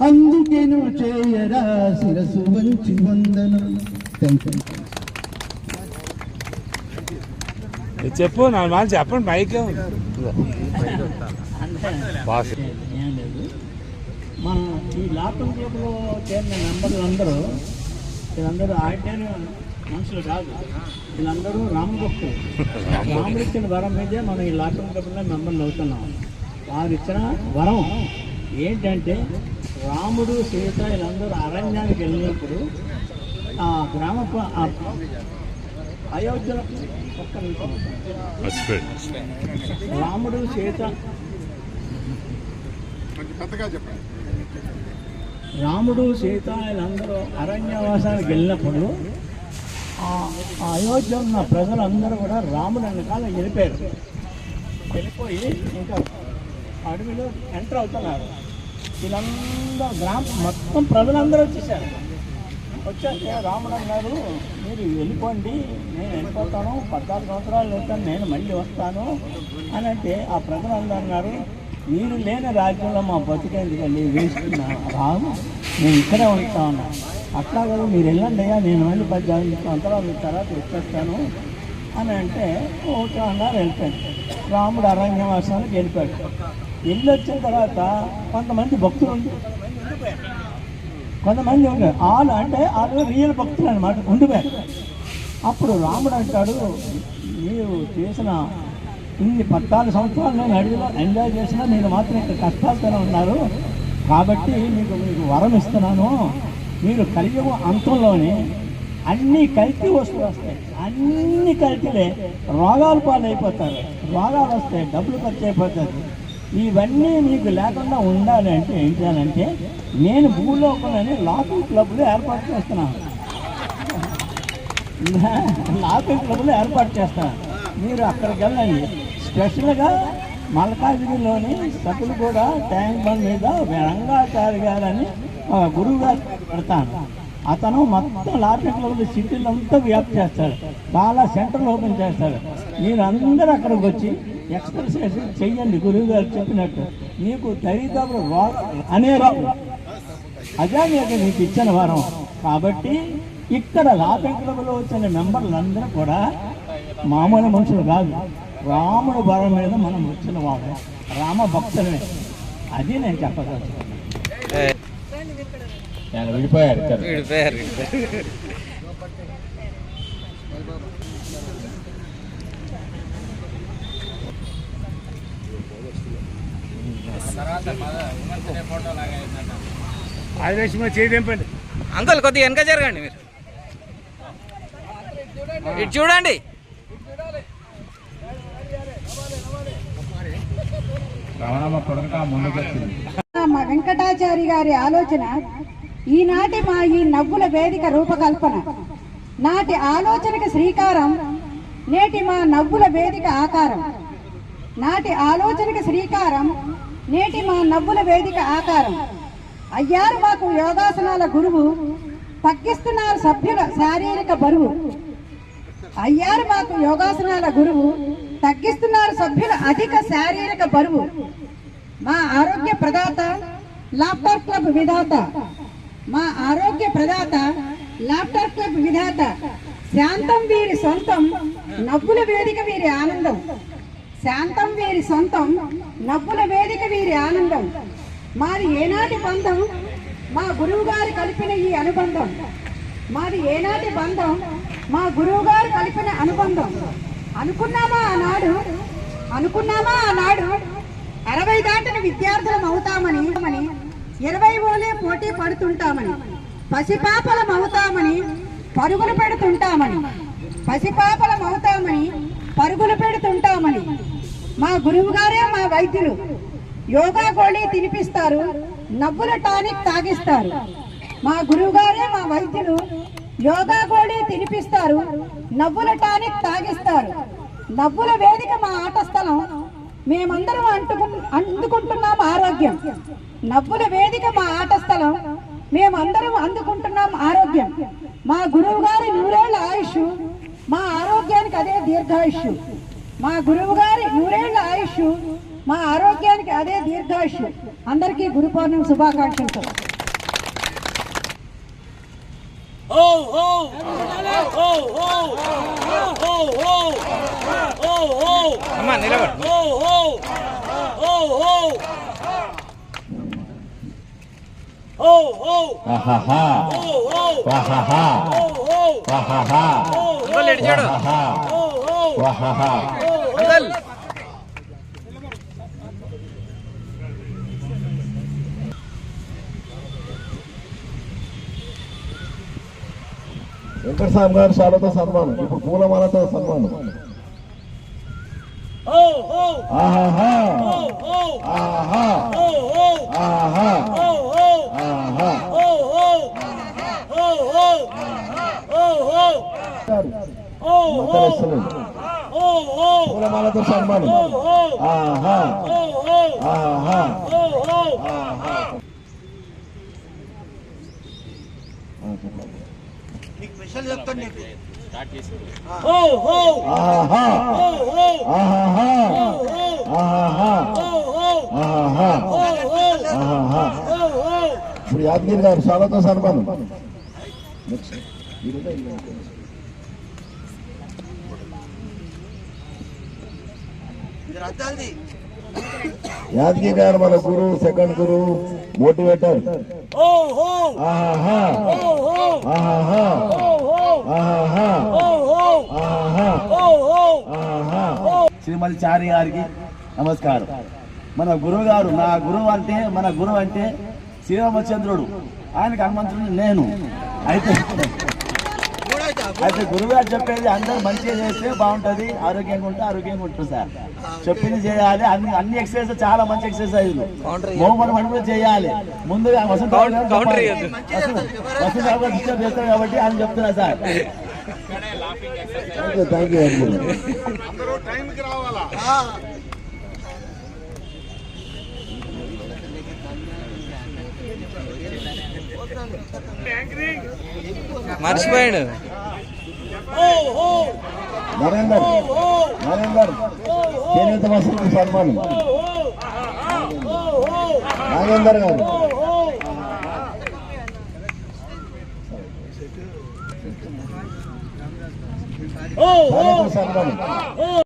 అందుకే నువ్వు చేయరా శిరసు వంచి వందనం. Thank you. చెప్పు నా మాట చెప్పండి. మైకే మన ఈ లాటన్ గ్రూప్లో చేరిన మెంబర్లు వీళ్ళందరూ ఆటేను మనుషులు కాదు, వీళ్ళందరూ రామభక్తులు. రాముడు ఇచ్చిన వరం మీదే మనం ఈ లాటన్ గ్రూప్లో మెంబర్లు అవుతున్నాం. వారు ఇచ్చిన వరం ఏంటంటే రాముడు సీత వీళ్ళందరూ అరణ్యానికి వెళ్ళినప్పుడు ఆ గ్రామ అయోధ్యలో రాముడు సీత వీళ్ళందరూ అరణ్యవాసానికి వెళ్ళినప్పుడు అయోధ్య ఉన్న ప్రజలందరూ కూడా రాముడు వెనకాల వెళ్ళిపోయి ఇంకా అడవిలో ఎంటర్ అవుతున్నారు. వీళ్ళందరూ మొత్తం ప్రజలందరూ వచ్చేసారు. వచ్చాక రాముడు అన్నారు, మీరు వెళ్ళిపోండి, నేను వెళ్ళిపోతాను, 14 సంవత్సరాలు వెళ్తాను, నేను మళ్ళీ వస్తాను అని అంటే ఆ ప్రజలందరూ అన్నారు, మీరు లేని రాజ్యంలో మా బతికేందుకండి వేసుకున్నా రాము, నేను ఇక్కడే ఉంటా ఉన్నా. అట్లా కదా మీరు వెళ్ళండి అయ్యా, నేను మళ్ళీ 14 సంవత్సరాల తర్వాత వచ్చేస్తాను అని అంటే ఓకే అన్నారు. వెళ్ళిపోయాడు. రాముడు అరణ్యవాసానికి వెళ్ళిపోయాడు. వెళ్ళి వచ్చిన తర్వాత కొంతమంది భక్తులు కొంతమంది ఉన్నారు. వాళ్ళు అంటే వాళ్ళు రియల్ భక్తులు అనమాట, ఉండిపోయారు. అప్పుడు రాముడు అంటాడు, మీరు చేసిన ఇన్ని 14 సంవత్సరాలు నేను అడవిలో ఎంజాయ్ చేసినా మీరు మాత్రం ఇక్కడ కష్టాలతోనే ఉన్నారు. కాబట్టి మీకు వరం ఇస్తున్నాను, మీరు కలియుగ అంతంలోనే అన్ని కల్తీ వస్తువులు వస్తాయి, అన్ని కల్తీలే, రోగాలు పాలైపోతారు, రోగాలు వస్తాయి, డబ్బులు ఖర్చు అయిపోతారు. ఇవన్నీ మీకు లేకుండా ఉండాలి అంటే ఏం చేయాలంటే నేను భూలోకంలోనే లాకింగ్ క్లబ్లు ఏర్పాటు చేస్తున్నాను. లాకింగ్ క్లబ్లు ఏర్పాటు చేస్తాను, మీరు అక్కడికి వెళ్ళండి. స్పెషల్గా మల్కాజ్గిరిలోని సభ్యులు కూడా ట్యాంక్ బండ్ మీద రంగాచారి గారని గురువు గారు పెడతాను. అతను మొత్తం లాకింగ్ క్లబ్లు సిటీలో అంతా వ్యాప్తి చేస్తాడు, చాలా సెంటర్లు ఓపెన్ చేస్తాడు. మీరు అందరూ అక్కడికి వచ్చి ఎక్సర్సైజ్ చెయ్యండి గురువు గారు చెప్పినట్టు, మీకు దరిద్రపు అనే రావు. అదే మీకు ఇచ్చిన వారం. కాబట్టి ఇక్కడ లాకింగ్ క్లబ్లో వచ్చిన మెంబర్లందరూ కూడా మామూలు మనుషులు కాదు, రాముడు వరం మీద మనం వచ్చిన వాడు, రామ భక్తులమే. అది నేను చెప్పగలను. విడిపోయారు. చేయదేంపండి అంకుల్, కొద్దిగా వెనక జరగండి, మీరు ఇటు చూడండి. మా వెంకటాచారి గారి ఆలోచన ఈనాటి మా ఈ నవ్వుల వేదిక రూపకల్పన, నాటి ఆలోచనకి శ్రీకారం, నేటి మా నవ్వుల వేదిక ఆకారం. నాటి ఆలోచనకి శ్రీకారం, నేటి మా నవ్వుల వేదిక ఆకారం. అయ్యారు మాకు యోగాసనాల గురువు, తగ్గిస్తున్నారు సభ్యుల శారీరక బరువు. అయ్యారు మాకు యోగాసనాల గురువు, తగ్గిస్తున్నారు సభ్యుల అధిక శారీరక బరువు. మా ఆరోగ్య ప్రదాత లాఫ్టర్ క్లబ్ విధాత, మా ఆరోగ్య ప్రదాత లాఫ్టర్ క్లబ్ విధాత. శాంతం వీరి సొంతం, నవ్వుల వేదిక వీరి ఆనందం. శాంతం వీరి సొంతం, నవ్వుల వేదిక వీరి ఆనందం. మాది ఏనాటి బంధం, మా గురువు గారు కలిపిన ఈ అనుబంధం. మాది ఏనాటి బంధం, మా గురువు గారు కలిపిన అనుబంధం. అనుకున్నామా ఆనాడు 60 దాటిన విద్యార్థులం అవుతామని, 20 ఓలే పోటీ పడుతుంటామని, పసిపాపలం అవుతామని పరుగులు పెడుతుంటామని, పసిపాపలం అవుతామని పరుగులు పెడుతుంటామని. మా గురువు గారే మా వైద్యులు, యోగా గోళీ తినిపిస్తారు, నవ్వుల టానిక్ తాగిస్తారు. మా గురువు గారే మా వైద్యులు, యోగా గోళీ తినిపిస్తారు, నవ్వుల టానిక్ తాగిస్తారు. నవ్వుల వేదిక మా ఆట స్థలం, మేమందరం అందుకుంటున్నాం ఆరోగ్యం. నవ్వుల వేదిక మా ఆట స్థలం, మేమందరం అందుకుంటున్నాం ఆరోగ్యం. మా గురువు గారి 100 ఏళ్ల ఆయుష్, మా ఆరోగ్యానికి అదే దీర్ఘాయుష్. మా గురువు గారి 100 ఏళ్ల ఆయుష్, మా ఆరోగ్యానికి అదే దీర్ఘాయుష్. అందరికీ గురు పౌర్ణమి శుభాకాంక్షలు. అమ్మా నిలబడు. అంకుల్ ఇటు చూడు. అంకుల్ వెంకటస్వామి గారు శాలతో సన్మానం, ఇప్పుడు పూలమాలతో సన్మానం. ఆహాహా ఆహా ఆహా ఆహా పూలమాలతో సన్మానం. ఆహా ఆహా ఇప్పుడు యాదగిరి గారు శాలతో సన్మానం. యాదగిరి గారు మన గురువు, సెకండ్ గురువు, మోటివేటర్. ఆహా ఆహా ఆహా శ్రీమతి చారి గారికి నమస్కారం. మన గురువు గారు, నా గురువు అంటే, మన గురువు అంటే శ్రీరామచంద్రుడు, ఆయనకు హనుమంతుడు నేను. అయితే గురువు గారు చెప్పేది అందరూ మంచిగా చేస్తే బాగుంటుంది, ఆరోగ్యంగా ఉంటే ఆరోగ్యంగా ఉంటుంది సార్. చెప్పింది చేయాలి. అన్ని ఎక్సర్సైజ్ చాలా మంచి ఎక్సర్సైజ్లు మోహన్ అంటే చేయాలి. ముందుగా వసంత డిస్టర్బ్ చేస్తారు కాబట్టి ఆయన చెప్తున్నా సార్. Thank you. మర్చిపోయాడు. నరేందర్ నరేందర్ చేనేత వసతి సన్మానం. నాగేందర్ గారు సన్మానం.